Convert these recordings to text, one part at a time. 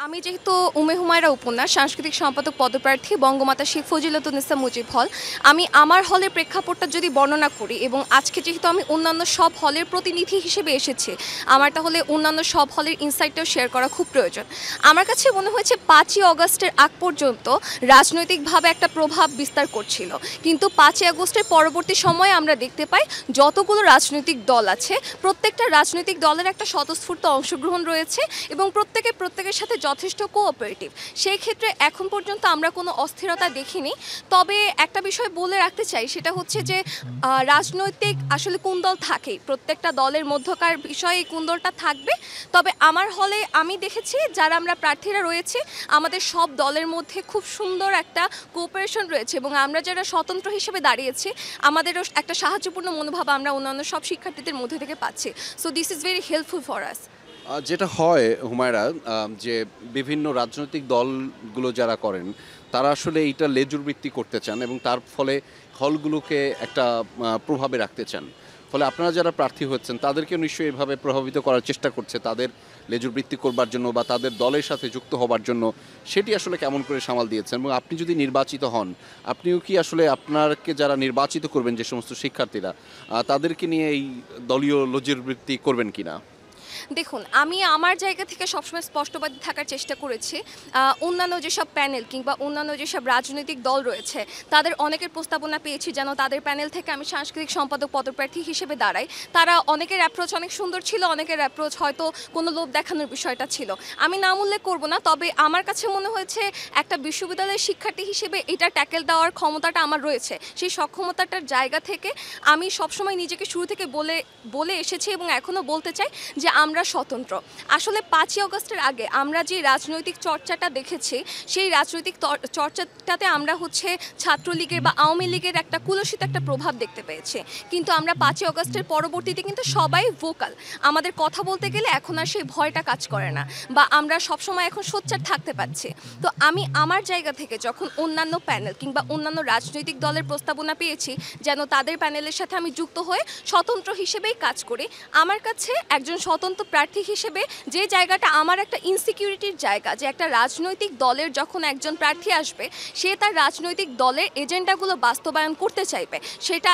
আমি যেহেতু উমে হুমায়রা উপন্যাস সাংস্কৃতিক সম্পাদক পদপ্রার্থী বঙ্গমাতা শেখ ফজিলাতুন্নেসা মুজিব হল, আমি আমার হলের প্রেক্ষাপটটা যদি বর্ণনা করি এবং আজকে যেহেতু আমি অন্যান্য সব হলের প্রতিনিধি হিসেবে এসেছি, আমার তাহলে অন্যান্য সব হলের ইনসাইটটাও শেয়ার করা খুব প্রয়োজন। আমার কাছে মনে হয়েছে 5ই অগাস্টের আগ পর্যন্ত রাজনৈতিকভাবে একটা প্রভাব বিস্তার করছিল, কিন্তু 5ই আগস্টের পরবর্তী সময়ে আমরা দেখতে পাই যতগুলো রাজনৈতিক দল আছে প্রত্যেকটা রাজনৈতিক দলের একটা স্বতঃস্ফূর্ত অংশগ্রহণ রয়েছে এবং প্রত্যেকের সাথে যথেষ্ট কোঅপারেটিভ। সেই ক্ষেত্রে এখন পর্যন্ত আমরা কোনো অস্থিরতা দেখিনি। তবে একটা বিষয় বলে রাখতে চাই, সেটা হচ্ছে যে রাজনৈতিক আসলে কুন্দল থাকেই, প্রত্যেকটা দলের মধ্যকার বিষয়ে এই কুন্দলটা থাকবে। তবে আমার হলে আমি দেখেছি যারা আমরা প্রার্থীরা রয়েছে আমাদের সব দলের মধ্যে খুব সুন্দর একটা কোঅপারেশন রয়েছে এবং আমরা যারা স্বতন্ত্র হিসেবে দাঁড়িয়েছি আমাদেরও একটা সাহায্যপূর্ণ মনোভাব আমরা অন্যান্য সব শিক্ষার্থীদের মধ্যে থেকে পাচ্ছি। So this is very helpful for us. যেটা হয় হুমায়রা, যে বিভিন্ন রাজনৈতিক দলগুলো যারা করেন তারা আসলে এইটা লেজুর বৃত্তি করতে চান এবং তার ফলে হলগুলোকে একটা প্রভাবে রাখতে চান। ফলে আপনারা যারা প্রার্থী হচ্ছেন তাদেরকে নিশ্চয়ই এভাবে প্রভাবিত করার চেষ্টা করছে তাদের লেজুর বৃত্তি করবার জন্য বা তাদের দলের সাথে যুক্ত হবার জন্য। সেটি আসলে কেমন করে সামাল দিয়েছেন এবং আপনি যদি নির্বাচিত হন আপনিও কি আসলে আপনাকে যারা নির্বাচিত করবেন যে সমস্ত শিক্ষার্থীরা তাদেরকে নিয়ে এই দলীয় লেজুর বৃত্তি করবেন কিনা? দেখুন, আমি আমার জায়গা থেকে সবসময় স্পষ্টবাদী থাকার চেষ্টা করেছি। অন্যান্য যেসব প্যানেল কিংবা অন্যান্য যেসব রাজনৈতিক দল রয়েছে তাদের অনেকের প্রস্তাবনা পেয়েছি যেন তাদের প্যানেল থেকে আমি সাংস্কৃতিক সম্পাদক পদপ্রার্থী হিসেবে দাঁড়াই। তারা অনেকের অ্যাপ্রোচ অনেক সুন্দর ছিল, অনেকের অ্যাপ্রোচ হয়তো কোনো লোভ দেখানোর বিষয়টা ছিল। আমি নাম উল্লেখ করব না, তবে আমার কাছে মনে হয়েছে একটা বিশ্ববিদ্যালয়ের শিক্ষার্থী হিসেবে এটা ট্যাকেল দেওয়ার ক্ষমতাটা আমার রয়েছে। সেই সক্ষমতাটার জায়গা থেকে আমি সবসময় নিজেকে শুরু থেকে বলে এসেছি এবং এখনও বলতে চাই যে আমরা স্বতন্ত্র। আসলে 5ই আগস্টের আগে আমরা যে রাজনৈতিক চর্চাটা দেখেছি সেই রাজনৈতিক চর্চাটাতে আমরা ছাত্রলীগের বা আওয়ামী লীগের একটা কুলসিত একটা প্রভাব দেখতে পেয়েছি, কিন্তু আমরা 5ই আগস্টের পরবর্তীতে কিন্তু সবাই ভোকাল। আমাদের কথা বলতে গেলে এখন আর সেই ভয়টা কাজ করে না বা আমরা সবসময় এখন সোচ্চার থাকতে পারছি। তো আমি আমার জায়গা থেকে যখন অন্যান্য প্যানেল কিংবা অন্যান্য রাজনৈতিক দলের প্রস্তাবনা পেয়েছি যেন তাদের প্যানেলের সাথে আমি যুক্ত হয়ে স্বতন্ত্র হিসেবেই কাজ করি, আমার কাছে একজন স্বতন্ত্র প্রার্থী হিসেবে যে জায়গাটা আমার একটা ইনসিকিউরিটির জায়গা, যে একটা রাজনৈতিক দলের যখন একজন প্রার্থী আসবে সে তার রাজনৈতিক দলের এজেন্ডাগুলো বাস্তবায়ন করতে চাইবে, সেটা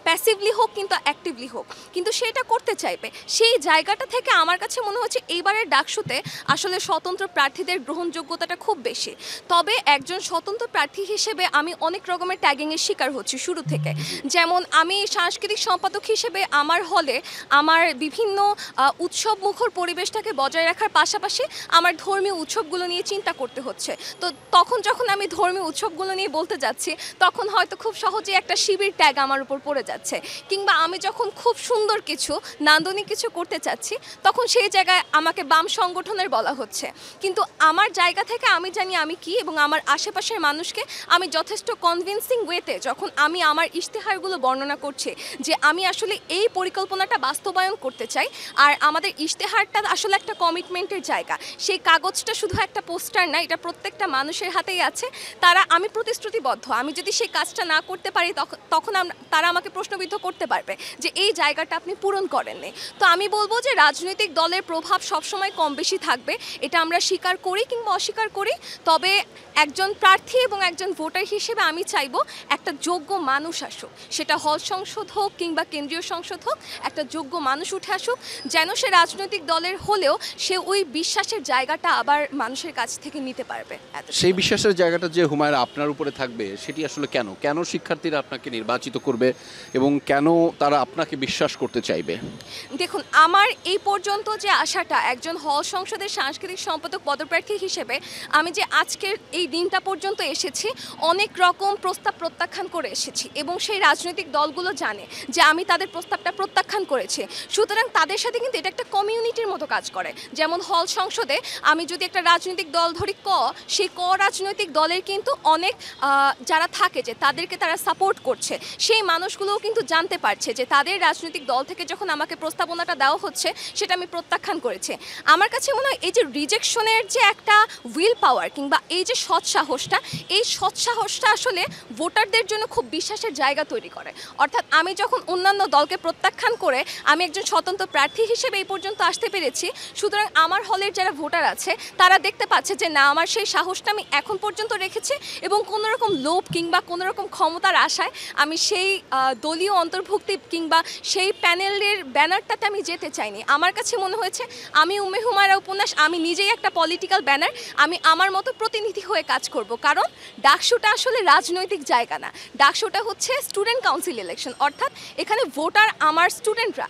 প্যাসিভলি হোক কিন্তু অ্যাক্টিভলি হোক, কিন্তু সেটা করতে চাইবে। সেই জায়গাটা থেকে আমার কাছে মনে হচ্ছে এইবারের ডাকসুতে আসলে স্বতন্ত্র প্রার্থীদের গ্রহণযোগ্যতাটা খুব বেশি। তবে একজন স্বতন্ত্র প্রার্থী হিসেবে আমি অনেক রকমের ট্যাগিংয়ের শিকার হচ্ছি শুরু থেকে। যেমন আমি সাংস্কৃতিক সম্পাদক হিসেবে আমার হলে আমার বিভিন্ন উৎসব মুখর পরিবেশটাকে বজায় রাখার পাশাপাশি আমার ধর্মীয় উৎসবগুলো নিয়ে চিন্তা করতে হচ্ছে। তো তখন যখন আমি ধর্মীয় উৎসবগুলো নিয়ে বলতে যাচ্ছি তখন হয়তো খুব সহজেই একটা শিবির ট্যাগ আমার উপর পড়ে যাচ্ছে, কিংবা আমি যখন খুব সুন্দর কিছু নান্দনিক কিছু করতে চাচ্ছি তখন সেই জায়গায় আমাকে বাম সংগঠনের বলা হচ্ছে। কিন্তু আমার জায়গা থেকে আমি জানি আমি কি এবং আমার আশেপাশের মানুষকে আমি যথেষ্ট কনভিন্সিং ওয়েতে যখন আমি আমার ইশতেহারগুলো বর্ণনা করছি যে আমি আসলে এই পরিকল্পনাটা বাস্তবায়ন করতে চাই, আর আমাদের ইশতেহারটা আসলে একটা কমিটমেন্টের জায়গা, সেই কাগজটা শুধু একটা পোস্টার না, এটা প্রত্যেকটা মানুষের হাতেই আছে। আমি প্রতিশ্রুতিবদ্ধ, আমি যদি সেই কাজটা না করতে পারি তখন তারা আমাকে প্রশ্নবিদ্ধ করতে পারবে যে এই জায়গাটা আপনি পূরণ করেননি। তো আমি বলবো যে রাজনৈতিক দলের প্রভাব সবসময় কম বেশি থাকবে, এটা আমরা স্বীকার করি কিংবা অস্বীকার করি। তবে একজন প্রার্থী এবং একজন ভোটার হিসেবে আমি চাইবো একটা যোগ্য মানুষ আসুক, সেটা হল সংসদ হোক কিংবা কেন্দ্রীয় সংসদ হোক, একটা যোগ্য মানুষ উঠে আসুক যেন সে রাজনৈতিক দলের হলেও সে ওই বিশ্বাসের জায়গাটা আবার মানুষের কাছ থেকে নিতে পারবে। সেই বিশ্বাসের জায়গাটা যে হুমায়রা আপনার উপরে থাকবে সেটি আসলে কেন শিক্ষার্থীরা আপনাকে নির্বাচিত করবে এবং কেন তারা আপনাকে বিশ্বাস করতে চাইবে? দেখুন, আমার এই পর্যন্ত যে আশাটা একজন হল সংসদের সাংস্কৃতিক সম্পাদক পদপ্রার্থী হিসেবে আমি যে আজকের এই দিনটা পর্যন্ত এসেছি অনেক রকম প্রস্তাব প্রত্যাখ্যান করে এসেছি এবং সেই রাজনৈতিক দলগুলো জানে যে আমি তাদের প্রস্তাবটা প্রত্যাখ্যান করেছি। সুতরাং তাদের সাথে কিন্তু এটা একটা কমিউনিটির মতো কাজ করে। যেমন হল সংসদে আমি যদি একটা রাজনৈতিক দল ধরি সেই রাজনৈতিক দলের কিন্তু অনেক যারা থাকে যে তাদেরকে তারা সাপোর্ট করছে, সেই মানুষ মানুষগুলোও কিন্তু জানতে পারছে যে তাদের রাজনৈতিক দল থেকে যখন আমাকে প্রস্তাবনাটা দেওয়া হচ্ছে সেটা আমি প্রত্যাখ্যান করেছি। আমার কাছে মনে হয় এই যে রিজেকশনের যে একটা উইল পাওয়ার কিংবা এই যে সৎসাহসটা, এই সৎসাহসটা আসলে ভোটারদের জন্য খুব বিশ্বাসের জায়গা তৈরি করে। অর্থাৎ আমি যখন অন্যান্য দলকে প্রত্যাখ্যান করে আমি একজন স্বতন্ত্র প্রার্থী হিসেবে এই পর্যন্ত আসতে পেরেছি, সুতরাং আমার হলের যারা ভোটার আছে তারা দেখতে পাচ্ছে যে না, আমার সেই সাহসটা আমি এখন পর্যন্ত রেখেছি এবং কোনো রকম লোভ কিংবা কোনো রকম ক্ষমতার আশায় আমি সেই দলীয় অন্তর্ভুক্তি কিংবা সেই প্যানেলের ব্যানারটাতে আমি যেতে চাইনি। আমার কাছে মনে হয়েছে আমি উম্মে হুমায়রা উপন্যাস, আমি নিজেই একটা পলিটিক্যাল ব্যানার, আমি আমার মতো প্রতিনিধি হয়ে কাজ করব। কারণ ডাকসুটা আসলে রাজনৈতিক জায়গা না, ডাকসুটা হচ্ছে স্টুডেন্ট কাউন্সিল ইলেকশন। অর্থাৎ এখানে ভোটার আমার স্টুডেন্টরা,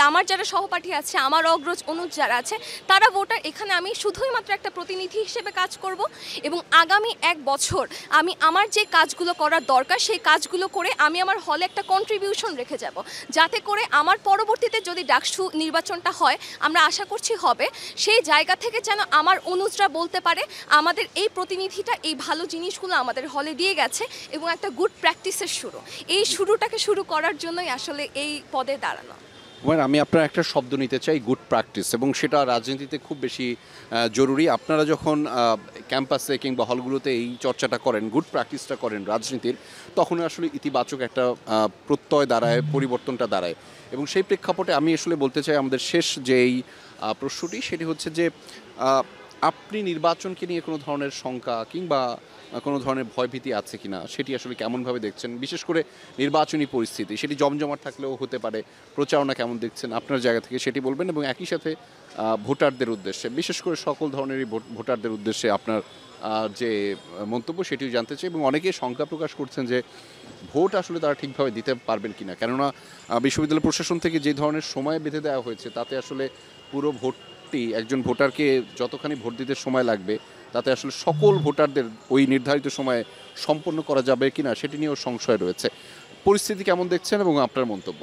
আমার যারা সহপাঠী আছে, আমার অগ্রজ অনুজ যারা আছে তারা ভোটার। এখানে আমি শুধুই মাত্র একটা প্রতিনিধি হিসেবে কাজ করব এবং আগামী 1 বছর আমি আমার যে কাজগুলো করার দরকার সেই কাজগুলো করে আমি আমার হলে একটা কন্ট্রিবিউশন রেখে যাব, যাতে করে আমার পরবর্তীতে যদি ডাকসু নির্বাচনটা হয়, আমরা আশা করছি হবে, সেই জায়গা থেকে যেন আমার অনুজরা বলতে পারে আমাদের এই প্রতিনিধিটা এই ভালো জিনিসগুলো আমাদের হলে দিয়ে গেছে এবং একটা গুড প্র্যাকটিসের শুরু। এই শুরুটাকে শুরু করার জন্যই আসলে এই পদে দাঁড়ানো। আমি আপনার একটা শব্দ নিতে চাই, গুড প্র্যাকটিস, এবং সেটা রাজনীতিতে খুব বেশি জরুরি। আপনারা যখন ক্যাম্পাসে কিংবা হলগুলোতে এই চর্চাটা করেন, গুড প্র্যাকটিসটা করেন রাজনীতির, তখন আসলে ইতিবাচক একটা প্রত্যয় দাঁড়ায়, পরিবর্তনটা দাঁড়ায়। এবং সেই প্রেক্ষাপটে আমি আসলে বলতে চাই আমাদের শেষ যেই প্রশ্নটি, সেটি হচ্ছে যে আপনি নির্বাচনকে নিয়ে কোনো ধরনের শঙ্কা কিংবা কোনো ধরনের ভয়ভীতি আছে কিনা, সেটি আসলে কেমনভাবে দেখছেন? বিশেষ করে নির্বাচনী পরিস্থিতি, সেটি জমজমাট থাকলেও হতে পারে, প্রচারণা কেমন দেখছেন আপনার জায়গা থেকে সেটি বলবেন। এবং একই সাথে ভোটারদের উদ্দেশ্যে, বিশেষ করে সকল ধরনেরই ভোটারদের উদ্দেশ্যে আপনার যে মন্তব্য সেটিও জানতে চাই। এবং অনেকে শঙ্কা প্রকাশ করছেন যে ভোট আসলে তারা ঠিকভাবে দিতে পারবেন কিনা, কেননা বিশ্ববিদ্যালয় প্রশাসন থেকে যে ধরনের সময় বেঁধে দেওয়া হয়েছে তাতে আসলে পুরো ভোটটি, একজন ভোটারকে যতখানি ভোট দিতে সময় লাগবে তাতে আসলে সকল ভোটারদের ওই নির্ধারিত সময়ে সম্পন্ন করা যাবে কিনা সেটি নিয়েও সংশয় রয়েছে। পরিস্থিতি কেমন দেখছেন এবং আপনার মন্তব্য?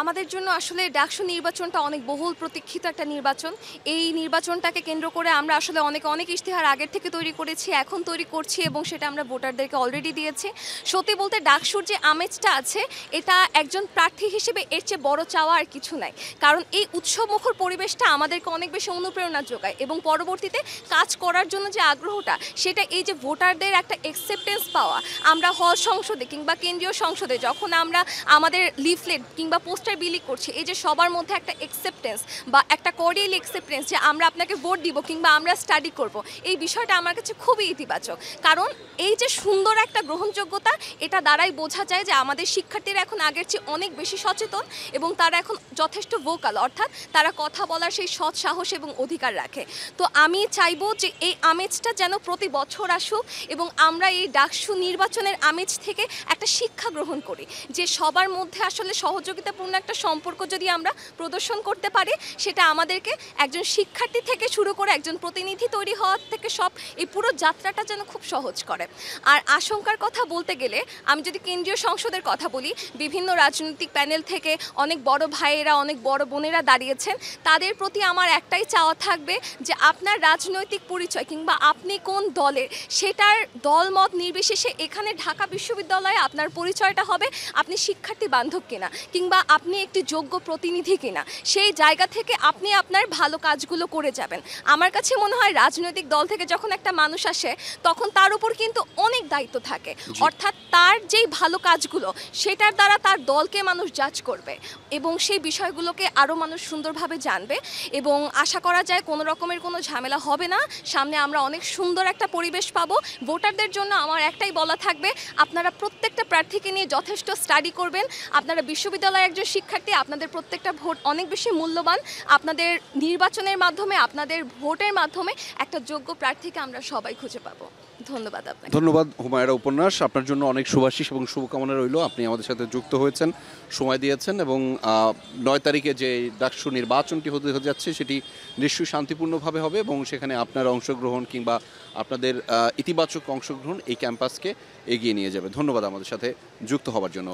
আমাদের জন্য আসলে ডাকসু নির্বাচনটা অনেক বহুল প্রতীক্ষিত একটা নির্বাচন। এই নির্বাচনটাকে কেন্দ্র করে আমরা আসলে অনেক ইশতেহার আগের থেকে তৈরি করেছি, এখন তৈরি করছি এবং সেটা আমরা ভোটারদেরকে অলরেডি দিয়েছি। সত্যি বলতে ডাকসুর যে আমেজটা আছে, এটা একজন প্রার্থী হিসেবে এর চেয়ে বড় চাওয়া আর কিছু নাই। কারণ এই উৎসবমুখর পরিবেশটা আমাদেরকে অনেক বেশি অনুপ্রেরণা যোগায় এবং পরবর্তীতে কাজ করার জন্য যে আগ্রহটা, সেটা এই যে ভোটারদের একটা অ্যাকসেপ্টেন্স পাওয়া। আমরা হল সংসদে কিংবা কেন্দ্রীয় সংসদে যখন আমরা আমাদের লিফলেট কিংবা পোস্টার বিলি করছি, এই যে সবার মধ্যে একটা অ্যাকসেপ্টেন্স বা একটা কর্ডিয়াল অ্যাকসেপ্টেন্স যে আমরা আপনাকে ভোট দিব কিংবা আমরা স্টাডি করব, এই বিষয়টা আমার কাছে খুবই ইতিবাচক। কারণ এই যে সুন্দর একটা গ্রহণযোগ্যতা, এটা দ্বারাই বোঝা যায় যে আমাদের শিক্ষার্থীরা এখন আগের চেয়ে অনেক বেশি সচেতন এবং তারা এখন যথেষ্ট ভোকাল, অর্থাৎ তারা কথা বলার সেই সৎ সাহস এবং অধিকার রাখে। তো আমি চাইবো যে এই আমেজটা যেন প্রতি বছর আসুক এবং আমরা এই ডাকসু নির্বাচনের আমেজ থেকে একটা শিক্ষা গ্রহণ করি, যে সবার মধ্যে আসলে সহযোগিতাপূর্ণ একটা সম্পর্ক যদি আমরা প্রদর্শন করতে পারি, সেটা আমাদেরকে একজন শিক্ষার্থী থেকে শুরু করে একজন প্রতিনিধি তৈরি হওয়ার থেকে সব এই পুরো যাত্রাটা যেন খুব সহজ করে। আর আশঙ্কার কথা বলতে গেলে আমি যদি কেন্দ্রীয় সংসদের কথা বলি, বিভিন্ন রাজনৈতিক প্যানেল থেকে অনেক বড় ভাইয়েরা, অনেক বড় বোনেরা দাঁড়িয়েছেন, তাদের প্রতি আমার একটাই চাওয়া থাকবে যে আপনার রাজনৈতিক পরিচয় কিংবা আপনি কোন দলের, সেটার দলমত নির্বিশেষে এখানে ঢাকা বিশ্ববিদ্যালয়ে আপনার পরিচয়টা হবে আপনি শিক্ষার্থী বান্ধব কিনা কিংবা আপনি একটি যোগ্য প্রতিনিধি কিনা। সেই জায়গা থেকে আপনি আপনার ভালো কাজগুলো করে যাবেন। আমার কাছে মনে হয় রাজনৈতিক দল থেকে যখন একটা মানুষ আসে তখন তার উপর কিন্তু অনেক দায়িত্ব থাকে, অর্থাৎ তার যেই ভালো কাজগুলো সেটার দ্বারা তার দলকে মানুষ জাজ করবে এবং সেই বিষয়গুলোকে আরও মানুষ সুন্দরভাবে জানবে এবং আশা করা যায় কোনো রকমের কোনো ঝামেলা হবে না। সামনে আমরা অনেক সুন্দর একটা পরিবেশ পাবো। ভোটারদের জন্য আমার একটাই বলা থাকবে, আপনারা প্রত্যেকটা প্রার্থীকে নিয়ে যথেষ্ট স্টাডি করবেন। আপনারা বিশ্ববিদ্যালয়ের একজন শিক্ষার্থী, আপনাদের প্রত্যেকটা ভোট অনেক বেশি মূল্যবান। আপনাদের নির্বাচনের মাধ্যমে, আপনাদের ভোটের মাধ্যমে একটা যোগ্য প্রার্থীকে আমরা সবাই খুঁজে পাবো। ধন্যবাদ আপনাকে। ধন্যবাদ হুমায়রা উপন্যাস, আপনার জন্য অনেক শুভাশিস এবং শুভকামনা রইল। আপনি আমাদের সাথে যুক্ত হয়েছেন, সময় দিয়েছেন এবং 9 তারিখে যে ডাকসু নির্বাচনটি হতে যাচ্ছে সেটি নিশ্চয়ই শান্তিপূর্ণভাবে হবে এবং সেখানে আপনার অংশগ্রহণ কিংবা আপনাদের ইতিবাচক অংশগ্রহণ এই ক্যাম্পাসকে এগিয়ে নিয়ে যাবে। ধন্যবাদ আমাদের সাথে যুক্ত হওয়ার জন্য।